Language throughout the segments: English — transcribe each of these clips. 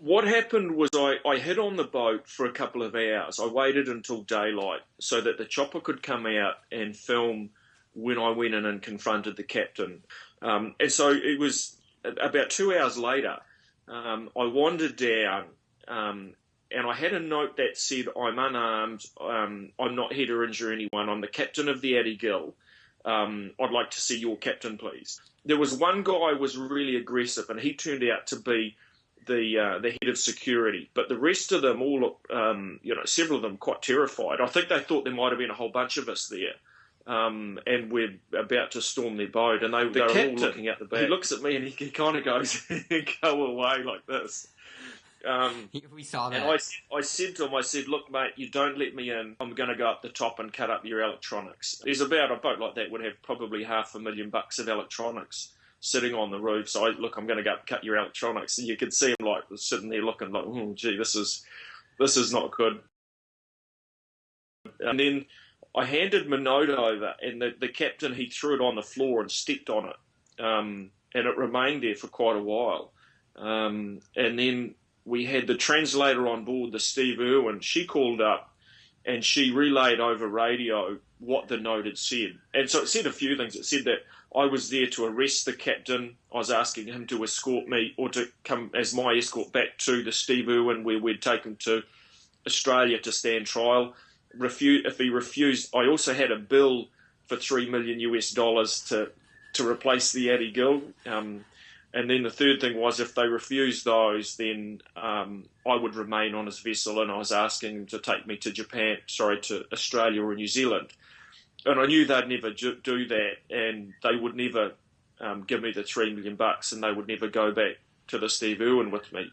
What happened was I hid on the boat for a couple of hours. I waited until daylight so that the chopper could come out and film when I went in and confronted the captain. And so it was about 2 hours later, I wandered down and I had a note that said, "I'm unarmed, I'm not here to injure anyone, I'm the captain of the Ady Gil. I'd like to see your captain, please." There was one guy who was really aggressive, and he turned out to be the head of security, but the rest of them all looked, several of them quite terrified. I think they thought there might have been a whole bunch of us there, and we're about to storm their boat, and they were all looking at the back. He looks at me and he kind of goes, "Go away," like this. We saw that. And I said to him, "Look, mate, you don't let me in, I'm going to go up the top and cut up your electronics." There's about, a boat like that would have probably $500,000 of electronics sitting on the roof. So I'm going to go cut your electronics. And you could see him like sitting there looking like, "Oh, gee, this is not good." And then I handed my note over, and the captain, he threw it on the floor and stepped on it. And it remained there for quite a while. And then we had the translator on board, the Steve Irwin. She called up and she relayed over radio what the note had said. And so it said a few things. It said that I was there to arrest the captain. I was asking him to escort me, or to come as my escort back to the Steve Irwin, where we'd take him to Australia to stand trial. If he refused, I also had a bill for $3 million to replace the Ady Gil. And then the third thing was, if they refused those, then I would remain on his vessel, and I was asking him to take me to Australia or New Zealand. And I knew they'd never do that, and they would never give me the $3 million, and they would never go back to the Steve Irwin with me.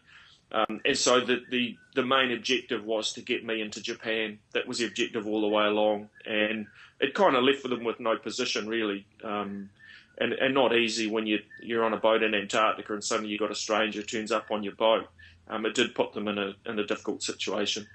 And so the main objective was to get me into Japan. That was the objective all the way along, and it kind of left them with no position, really. And not easy when you're on a boat in Antarctica and suddenly you've got a stranger turns up on your boat. It did put them in a difficult situation.